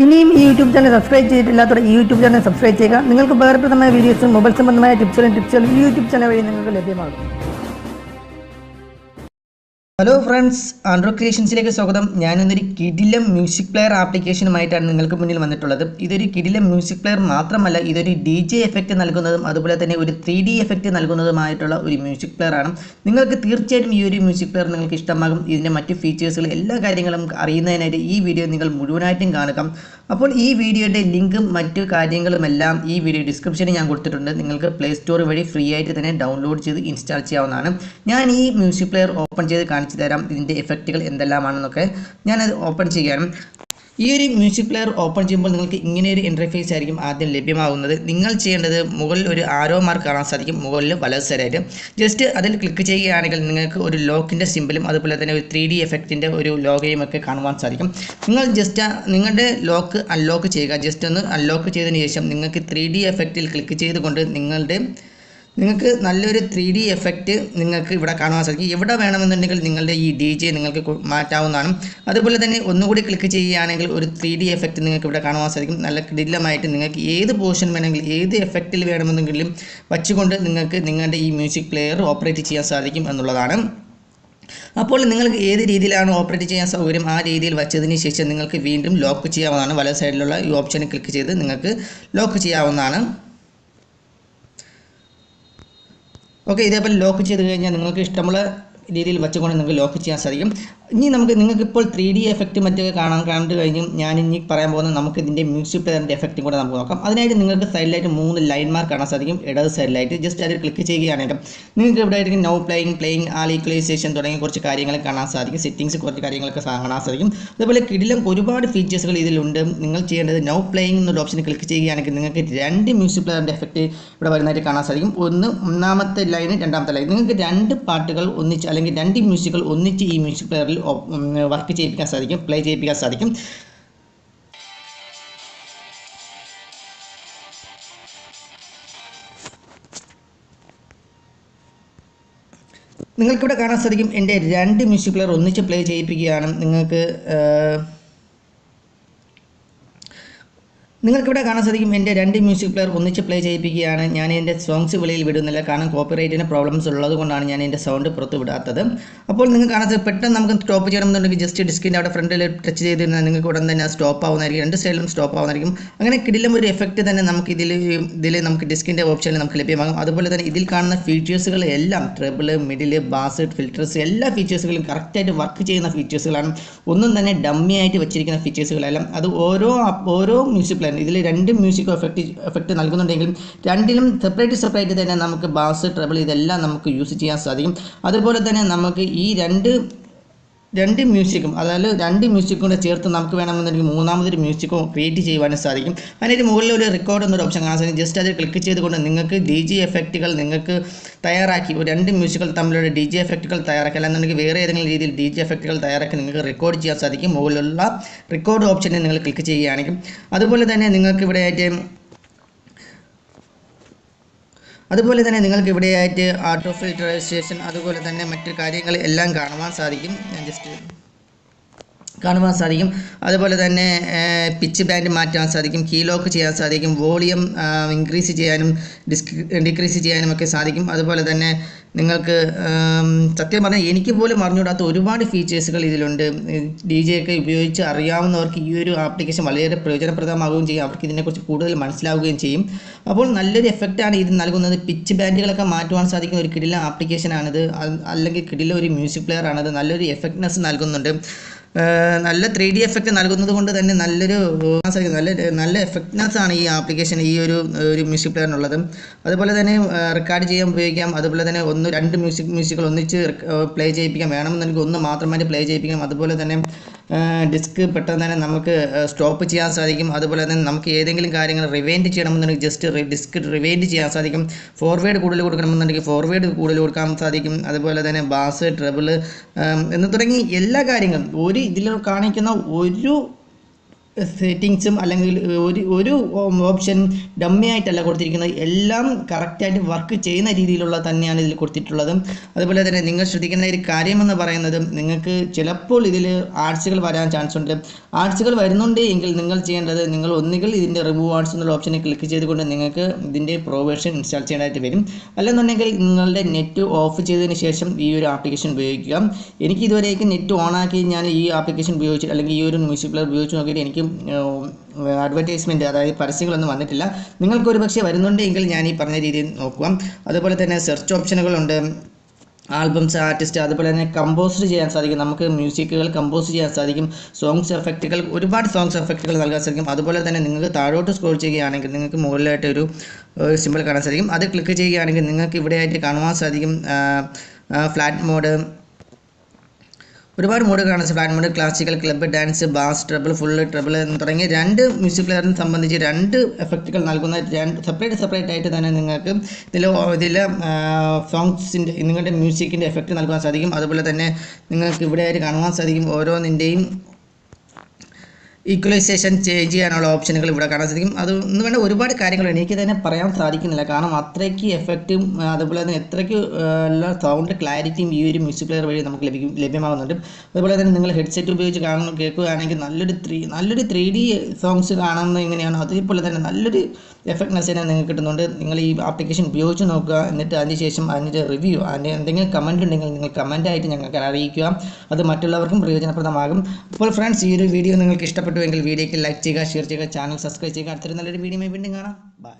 ഇനിയും ഈ YouTube channel subscribe ചെയ്തിട്ടില്ലാത്തവർ ഈ യൂട്യൂബ് ചാനൽ സബ്സ്ക്രൈബ് ചെയ്യുക. നിങ്ങൾക്ക് ഉപകാരപ്രദമായ വീഡിയോസും മൊബൈൽ സംബന്ധമായ ടിപ്സുകളും ഈ യൂട്യൂബ് ചാനൽ വഴി നിങ്ങൾക്ക് ലഭ്യമാകും. ഹലോ ഫ്രണ്ട്സ്, ആൻഡ്രോ ക്രിയേഷൻസിലേക്ക് സ്വാഗതം. ഞാനിന്നൊരു കിടിലം മ്യൂസിക് പ്ലെയർ ആപ്ലിക്കേഷനുമായിട്ടാണ് നിങ്ങൾക്ക് മുന്നിൽ വന്നിട്ടുള്ളത്. ഇതൊരു കിടിലം മ്യൂസിക് പ്ലെയർ മാത്രമല്ല, ഇതൊരു DJ എഫക്റ്റ് നൽകുന്നതും അതുപോലെ തന്നെ ഒരു 3D എഫക്റ്റ് നൽകുന്നതുമായിട്ടുള്ള ഒരു മ്യൂസിക് പ്ലെയർ ആണ്. നിങ്ങൾക്ക് തീർച്ചയായിട്ടും ഈ ഒരു മ്യൂസിക് പ്ലെയർ നിങ്ങൾക്ക് ഇഷ്ടമാകും. ഇതിൻ്റെ മറ്റ് ഫീച്ചേഴ്സുകൾ എല്ലാ കാര്യങ്ങളും അറിയുന്നതിനായിട്ട് ഈ വീഡിയോ നിങ്ങൾ മുഴുവനായിട്ടും കാണുക. അപ്പോൾ ഈ വീഡിയോയുടെ ലിങ്കും മറ്റു കാര്യങ്ങളുമെല്ലാം ഈ വീഡിയോ ഡിസ്ക്രിപ്ഷനിൽ ഞാൻ കൊടുത്തിട്ടുണ്ട്. നിങ്ങൾക്ക് പ്ലേ സ്റ്റോർ വഴി ഫ്രീ ആയിട്ട് തന്നെ ഡൗൺലോഡ് ചെയ്ത് ഇൻസ്റ്റാൾ ചെയ്യാവുന്നതാണ്. ഞാൻ ഈ മ്യൂസിക് പ്ലെയർ ഓപ്പൺ ചെയ്ത് കാണിച്ചു തരാം. ഇതിൻ്റെ എഫക്റ്റുകൾ എന്തെല്ലാമാണെന്നൊക്കെ ഞാനത് ഓപ്പൺ ചെയ്യാനും. ഈ ഒരു മ്യൂസിക് പ്ലെയർ ഓപ്പൺ ചെയ്യുമ്പോൾ നിങ്ങൾക്ക് ഇങ്ങനെയൊരു ഇൻ്റർഫേസ് ആയിരിക്കും ആദ്യം ലഭ്യമാകുന്നത്. നിങ്ങൾ ചെയ്യേണ്ടത് മുകളിൽ ഒരു ആരോ മാർക്ക് കാണാൻ സാധിക്കും, മുകളിൽ വലത് സൈഡായിട്ട് ജസ്റ്റ് അതിൽ ക്ലിക്ക് ചെയ്യുകയാണെങ്കിൽ നിങ്ങൾക്ക് ഒരു ലോക്കിൻ്റെ സിമ്പിളും അതുപോലെ തന്നെ ഒരു 3D എഫക്റ്റിൻ്റെ ഒരു ലോഗോയും ഒക്കെ കാണുവാൻ സാധിക്കും. നിങ്ങൾ ജസ്റ്റ് നിങ്ങളുടെ ലോക്ക് അൺലോക്ക് ചെയ്യുക. ജസ്റ്റ് ഒന്ന് അൺലോക്ക് ചെയ്തതിന് ശേഷം നിങ്ങൾക്ക് 3D എഫക്റ്റിൽ ക്ലിക്ക് ചെയ്തുകൊണ്ട് നിങ്ങൾക്ക് നല്ലൊരു 3D എഫക്റ്റ് നിങ്ങൾക്ക് ഇവിടെ കാണുവാൻ സാധിക്കും. എവിടെ വേണമെന്നുണ്ടെങ്കിൽ നിങ്ങളുടെ ഈ DJ നിങ്ങൾക്ക് മാറ്റാവുന്നതാണ്. അതുപോലെ തന്നെ ഒന്നുകൂടി ക്ലിക്ക് ചെയ്യുകയാണെങ്കിൽ ഒരു 3D എഫക്റ്റ് നിങ്ങൾക്ക് ഇവിടെ കാണുവാൻ സാധിക്കും. നല്ല കിടിലമായിട്ട് നിങ്ങൾക്ക് ഏത് പോർഷൻ വേണമെങ്കിലും ഏത് എഫക്റ്റിൽ വേണമെന്നെങ്കിലും വച്ചുകൊണ്ട് നിങ്ങൾക്ക് നിങ്ങളുടെ ഈ മ്യൂസിക് പ്ലെയർ ഓപ്പറേറ്റ് ചെയ്യാൻ സാധിക്കും എന്നുള്ളതാണ്. അപ്പോൾ നിങ്ങൾക്ക് ഏത് രീതിയിലാണ് ഓപ്പറേറ്റ് ചെയ്യാൻ സൗകര്യം ആ രീതിയിൽ വച്ചതിന് ശേഷം നിങ്ങൾക്ക് വീണ്ടും ലോക്ക് ചെയ്യാവുന്നതാണ്. വലത് സൈഡിലുള്ള ഈ ഓപ്ഷനിൽ ക്ലിക്ക് ചെയ്ത് നിങ്ങൾക്ക് ലോക്ക് ചെയ്യാവുന്നതാണ്. ഓക്കെ, ഇതേപോലെ ലോക്ക് ചെയ്ത് കഴിഞ്ഞാൽ നിങ്ങൾക്ക് ഇഷ്ടമുള്ള രീതിയിൽ വെച്ചുകൊണ്ട് നിങ്ങൾക്ക് ലോക്ക് ചെയ്യാൻ സാധിക്കും. ഇനി നിങ്ങൾക്കിപ്പോൾ 3D എഫക്റ്റ് മറ്റൊക്കെ കണ്ടു കഴിഞ്ഞും ഞാൻ ഇനി പറയാൻ പോകുന്നത് നമുക്ക് ഇതിൻ്റെ മ്യൂസിക് പ്ലെയറിൻ്റെ എഫക്റ്റും കൂടെ നമുക്ക് നോക്കാം. അതിനായിട്ട് നിങ്ങൾക്ക് സൈഡിലായിട്ട് 3 ലൈൻ മാർക്ക് കാണാൻ സാധിക്കും. ഇടത് സൈഡിലായിട്ട് ജസ്റ്റ് അതിൽ ക്ലിക്ക് ചെയ്യുകയാണെങ്കിൽ നിങ്ങൾക്ക് ഇവിടെ ആയിരിക്കും നൗ പ്ലേയിങ് ആൾ ഈക്വലൈസേഷൻ തുടങ്ങിയ കുറച്ച് കാര്യങ്ങൾ കാണാൻ സാധിക്കും. സെറ്റിങ്സ് കുറച്ച് കാര്യങ്ങളൊക്കെ കാണാൻ സാധിക്കും. അതുപോലെ കിടിലം ഒരുപാട് ഫീച്ചേഴ്സുകൾ ഇതിലുണ്ട്. നിങ്ങൾ ചെയ്യേണ്ടത് നൗ പ്ലേയിങ് എന്നൊരു ഓപ്ഷനിൽ ക്ലിക്ക് ചെയ്യുകയാണെങ്കിൽ നിങ്ങൾക്ക് 2 മ്യൂസിക് പ്ലെയറിൻ്റെ എഫക്റ്റ് ഇവിടെ വരുന്നതായിട്ട് കാണാൻ സാധിക്കും. ഒന്നാമത്തെ ലൈന് രണ്ടാമത്തെ ലൈൻ നിങ്ങൾക്ക് 2 പാട്ടുകൾ ഒന്നിച്ച് അല്ലെങ്കിൽ 2 മ്യൂസിക്കുകൾ ഒന്നിച്ച് ഈ മ്യൂസിക് പ്ലെയറിൽ വർക്ക് ചെയ്യിപ്പിക്കാൻ സാധിക്കും, പ്ലേ ചെയ്യിപ്പിക്കാൻ സാധിക്കും. നിങ്ങൾക്കിവിടെ കാണാൻ സാധിക്കും എൻ്റെ 2 മ്യൂസിക് പ്ലെയർ ഒന്നിച്ച് പ്ലേ ചെയ്യിപ്പിക്കുകയാണ്. നിങ്ങൾക്കിവിടെ കാണാൻ സാധിക്കും എൻ്റെ 2 മ്യൂസിക് പ്ലെയർ ഒന്നിച്ച് പ്ലേ ചെയ്യിപ്പിക്കുകയാണ്. ഞാൻ എൻ്റെ സോങ്സ് വെളിയിൽ വിടുന്നില്ല, കാരണം കോപ്പിറൈറ്റിന് പ്രോബ്ലംസ് ഉള്ളത് കൊണ്ടാണ് ഞാൻ എൻ്റെ സൗണ്ട് പുറത്ത് വിടാത്തത്. അപ്പോൾ നിങ്ങൾക്ക് കാണാൻ സാധിക്കും പെട്ടെന്ന് നമുക്ക് സ്റ്റോപ്പ് ചെയ്യണമെന്നുണ്ടെങ്കിൽ ജസ്റ്റ് ഡിസ്കിൻ്റെ അവിടെ ഫ്രണ്ടിൽ ടച്ച് ചെയ്തിരുന്നാൽ നിങ്ങൾക്ക് ഉടൻ തന്നെ സ്റ്റോപ്പ് ആവുന്നതായിരിക്കും. 2 സൈഡിലും സ്റ്റോപ്പ് ആവുന്നതായിരിക്കും. അങ്ങനെ കിടിലം ഒരു എഫക്റ്റ് തന്നെ നമുക്ക് ഇതിൽ നമുക്ക് ഡിസ്കിൻ്റെ ഓപ്ഷനിൽ നമുക്ക് ലഭ്യമാകും. അതുപോലെ തന്നെ ഇതിൽ കാണുന്ന ഫീച്ചേഴ്സുകൾ എല്ലാം ട്രിബിള്, മിഡില്, ബാസ്, ഫിൽറ്റേഴ്സ് എല്ലാ ഫീച്ചേഴ്സുകളും കറക്റ്റായിട്ട് വർക്ക് ചെയ്യുന്ന ഫീച്ചേഴ്സുകളാണ്. ഒന്നും തന്നെ ഡമ്മി ആയിട്ട് വെച്ചിരിക്കുന്ന ഫീച്ചേഴ്സുകളെല്ലാം അത് ഓരോ മ്യൂസിക് പ്ലെയർ ഇതിൽ 2 മ്യൂസിക് എഫക്റ്റ് നൽകുന്നുണ്ടെങ്കിലും രണ്ടിലും സെപ്പറേറ്റ് തന്നെ നമുക്ക് ബാസ്, ട്രബിൾ ഇതെല്ലാം നമുക്ക് യൂസ് ചെയ്യാൻ സാധിക്കും. അതുപോലെ തന്നെ നമുക്ക് ഈ രണ്ട് മ്യൂസിക്കും, അതായത് 2 മ്യൂസിക്കും കൂടെ ചേർത്ത് നമുക്ക് വേണമെന്നുണ്ടെങ്കിൽ മൂന്നാമതൊരു മ്യൂസിക്കും ക്രിയേറ്റ് ചെയ്യുവാനും സാധിക്കും. അതിന് മുകളിൽ ഒരു റെക്കോർഡ് എന്നൊരു ഓപ്ഷൻ കാണാൻ സാധിക്കും. ജസ്റ്റ് അതിൽ ക്ലിക്ക് ചെയ്തുകൊണ്ട് നിങ്ങൾക്ക് DJ എഫക്റ്റുകൾ നിങ്ങൾക്ക് തയ്യാറാക്കി 2 മ്യൂസിക്കുകൾ തമ്മിലുള്ള DJ എഫക്റ്റുകൾ തയ്യാറാക്കി, അല്ലാന്നുണ്ടെങ്കിൽ വേറെ ഏതെങ്കിലും രീതിയിൽ DJ എഫക്റ്റുകൾ തയ്യാറാക്കി നിങ്ങൾക്ക് റെക്കോർഡ് ചെയ്യാൻ സാധിക്കും. മുകളിലുള്ള റെക്കോർഡ് ഓപ്ഷനിൽ നിങ്ങൾ ക്ലിക്ക് ചെയ്യുകയാണെങ്കിൽ അതുപോലെ തന്നെ നിങ്ങൾക്ക് ഇവിടെയായിട്ട് ആർട്ട് ഓഫ് ഫിൽറ്ററൈസേഷൻ അതുപോലെ തന്നെ മറ്റു കാര്യങ്ങൾ എല്ലാം കാണുവാൻ സാധിക്കും. അതുപോലെ തന്നെ പിച്ച് ബാൻഡ് മാറ്റാൻ സാധിക്കും, കീ ലോക്ക് ചെയ്യാൻ സാധിക്കും, വോളിയം ഇൻക്രീസ് ചെയ്യാനും ഡിക്രീസ് ചെയ്യാനും ഒക്കെ സാധിക്കും. അതുപോലെ തന്നെ നിങ്ങൾക്ക് സത്യം പറഞ്ഞാൽ എനിക്ക് പോലും അറിഞ്ഞുകൂടാത്ത ഒരുപാട് ഫീച്ചേഴ്സുകൾ ഇതിലുണ്ട്. DJ ഒക്കെ ഉപയോഗിച്ച് അറിയാവുന്നവർക്ക് ഈ ഒരു ആപ്ലിക്കേഷൻ വളരെ പ്രയോജനപ്രദമാവുകയും ചെയ്യും. അവർക്ക് ഇതിനെക്കുറിച്ച് കൂടുതൽ മനസ്സിലാവുകയും ചെയ്യും. അപ്പോൾ നല്ലൊരു എഫക്റ്റാണ് ഇത് നൽകുന്നത്. പിച്ച് ബാൻഡുകളൊക്കെ മാറ്റുവാൻ സാധിക്കുന്ന ഒരു കിടിലൻ ആപ്ലിക്കേഷനാണിത്, അല്ലെങ്കിൽ കിടിലൻ ഒരു മ്യൂസിക് പ്ലെയർ ആണിത്. നല്ലൊരു എഫക്റ്റ്നെസ് നൽകുന്നുണ്ട്. നല്ല 3D എഫക്റ്റ് നൽകുന്നത് കൊണ്ട് തന്നെ നല്ല എഫക്റ്റ്നെസ് ആണ് ഈ ആപ്ലിക്കേഷൻ, ഈ ഒരു മ്യൂസിക് പ്ലെയറിനുള്ളത്. അതുപോലെ തന്നെ റെക്കോർഡ് ചെയ്യാൻ ഉപയോഗിക്കാം. അതുപോലെ തന്നെ 2 മ്യൂസിക്കുകൾ ഒന്നിച്ച് പ്ലേ ചെയ്യിപ്പിക്കാം, വേണമെന്നുണ്ടെങ്കിൽ 1 മാത്രമായിട്ട് പ്ലേ ചെയ്യിപ്പിക്കാം. അതുപോലെ തന്നെ ഡിസ്ക് പെട്ടെന്ന് തന്നെ നമുക്ക് സ്റ്റോപ്പ് ചെയ്യാൻ സാധിക്കും. അതുപോലെ തന്നെ നമുക്ക് ഏതെങ്കിലും കാര്യങ്ങൾ റിവൈൻഡ് ചെയ്യണമെന്നുണ്ടെങ്കിൽ ജസ്റ്റ് ഡിസ്ക് റിവൈൻഡ് ചെയ്യാൻ സാധിക്കും. ഫോർവേഡ് കൂടുതൽ കൊടുക്കണമെന്നുണ്ടെങ്കിൽ ഫോർവേഡ് കൂടുതൽ കൊടുക്കാൻ സാധിക്കും. അതുപോലെ തന്നെ ബാസ്, ട്രബിള് എന്ന് തുടങ്ങി എല്ലാ കാര്യങ്ങളും ഇതിൽ കാണിക്കുന്ന സെറ്റിങ്സും അല്ലെങ്കിൽ ഒരു ഓപ്ഷൻ ഡമ്മി ആയിട്ടല്ല കൊടുത്തിരിക്കുന്നത്, എല്ലാം കറക്റ്റായിട്ട് വർക്ക് ചെയ്യുന്ന രീതിയിലുള്ള തന്നെയാണ് ഇതിൽ കൊടുത്തിട്ടുള്ളത്. അതുപോലെ തന്നെ നിങ്ങൾ ശ്രദ്ധിക്കേണ്ട ഒരു കാര്യമെന്ന് പറയുന്നത്, നിങ്ങൾക്ക് ചിലപ്പോൾ ഇതിൽ ആർട്സുകൾ വരാൻ ചാൻസ് ഉണ്ട്. ആർട്സുകൾ വരുന്നുണ്ട് എങ്കിൽ നിങ്ങൾ ചെയ്യേണ്ടത്, നിങ്ങൾ ഒന്നുകിൽ ഇതിൻ്റെ റിമൂവ് ആർട്സ് എന്നുള്ള ഓപ്ഷനെ ക്ലിക്ക് ചെയ്തുകൊണ്ട് നിങ്ങൾക്ക് ഇതിൻ്റെ പ്രോ വേർഷൻ ഇൻസ്റ്റാൾ ചെയ്യേണ്ടതായിട്ട് വരും. അല്ലെന്നുണ്ടെങ്കിൽ നിങ്ങളുടെ നെറ്റ് ഓഫ് ചെയ്തതിന് ശേഷം ഈ ഒരു ആപ്ലിക്കേഷൻ ഉപയോഗിക്കുക. എനിക്ക് ഇതുവരേക്കും നെറ്റ് ഓണാക്കി ഞാൻ ഈ ആപ്ലിക്കേഷൻ ഉപയോഗിച്ച് അല്ലെങ്കിൽ ഈ ഒരു മ്യൂസിക് പ്ലെയർ ഉപയോഗിച്ച് നോക്കിയിട്ട് എനിക്ക് അഡ്വർടൈസ്മെൻറ്റ്, അതായത് പരസ്യങ്ങളൊന്നും വന്നിട്ടില്ല. നിങ്ങൾക്കൊരു പക്ഷേ വരുന്നുണ്ടെങ്കിൽ ഞാൻ ഈ പറഞ്ഞ രീതിയിൽ നോക്കുക. അതുപോലെ തന്നെ സെർച്ച് ഓപ്ഷനുകളുണ്ട്, ആൽബംസ്, ആർട്ടിസ്റ്റ്, അതുപോലെ തന്നെ കമ്പോസ് ചെയ്യാൻ സാധിക്കും. നമുക്ക് മ്യൂസിക്കുകൾ കമ്പോസ് ചെയ്യാൻ സാധിക്കും. സോങ്സ് എഫക്റ്റുകൾ, ഒരുപാട് സോങ്സ് എഫക്റ്റുകൾ നൽകാൻ സാധിക്കും. അതുപോലെ തന്നെ നിങ്ങൾക്ക് താഴോട്ട് സ്ക്രോൾ ചെയ്യുകയാണെങ്കിൽ നിങ്ങൾക്ക് മുകളിലായിട്ട് ഒരു സിമ്പിൾ കാണാൻ സാധിക്കും. അത് ക്ലിക്ക് ചെയ്യുകയാണെങ്കിൽ നിങ്ങൾക്ക് ഇവിടെയായിട്ട് കാണുവാൻ സാധിക്കും ഫ്ലാറ്റ് മോഡ്, ഒരുപാട് മോഡ് കാണാൻ. Flat mode, classical, club, dance, bass, treble, full treble എന്ന് തുടങ്ങിയ രണ്ട് മ്യൂസിക് പ്ലെയറിനെ സംബന്ധിച്ച് രണ്ട് എഫക്റ്റുകൾ നൽകുന്ന സെപ്പറേറ്റ് ആയിട്ട് തന്നെ നിങ്ങൾക്ക് ഇതിൽ സോങ്സിൻ്റെ, നിങ്ങളുടെ മ്യൂസിക്കിൻ്റെ എഫക്റ്റ് നൽകാൻ സാധിക്കും. അതുപോലെ തന്നെ നിങ്ങൾക്ക് ഇവിടെയായിട്ട് കാണുവാൻ സാധിക്കും ഓരോന്നിൻ്റെയും ഈക്വലൈസേഷൻ ചേഞ്ച് ചെയ്യാനുള്ള ഓപ്ഷനുകൾ ഇവിടെ കാണാൻ സാധിക്കും. അത് ഒന്ന് വേണ്ട ഒരുപാട് കാര്യങ്ങൾ എനിക്ക് തന്നെ പറയാൻ സാധിക്കുന്നില്ല, കാരണം അത്രയ്ക്ക് എഫക്റ്റും അതുപോലെ തന്നെ എത്രയ്ക്ക് എല്ലാ സൗണ്ട് ക്ലാരിറ്റിയും ഈ ഒരു മ്യൂസിക് പ്ലെയർ വഴി നമുക്ക് ലഭ്യമാകുന്നുണ്ട്. അതുപോലെ തന്നെ നിങ്ങൾ ഹെഡ്സെറ്റ് ഉപയോഗിച്ച് കേൾക്കുകയാണെങ്കിൽ നല്ലൊരു 3D സോങ്സ് കാണുന്നത് എങ്ങനെയാണ് അതേപോലെ തന്നെ നല്ലൊരു എഫക്ട്നെസ് തന്നെ നിങ്ങൾക്ക് കിട്ടുന്നുണ്ട്. നിങ്ങൾ ഈ ആപ്ലിക്കേഷൻ ഉപയോഗിച്ച് നോക്കുക, എന്നിട്ട് അതിനുശേഷം അതിൻ്റെ റിവ്യൂ, അതിൻ്റെ എന്തെങ്കിലും കമൻറ്റ് ഉണ്ടെങ്കിൽ നിങ്ങൾ കമൻറ്റായിട്ട് ഞങ്ങൾക്ക് അറിയിക്കുക. അത് മറ്റുള്ളവർക്കും പ്രയോജനപ്രദമാകും. അപ്പോൾ ഫ്രണ്ട്സ്, ഈ ഒരു വീഡിയോ നിങ്ങൾക്ക് ഇഷ്ടപ്പെട്ടുവെങ്കിൽ വീഡിയോയ്ക്ക് ലൈക്ക് ചെയ്യുക, ഷെയർ ചെയ്യുക, ചാനൽ സബ്സ്ക്രൈബ് ചെയ്യുക. അടുത്തൊരു നല്ലൊരു വീഡിയോയുമായി വീണ്ടും കാണാം. ബൈ.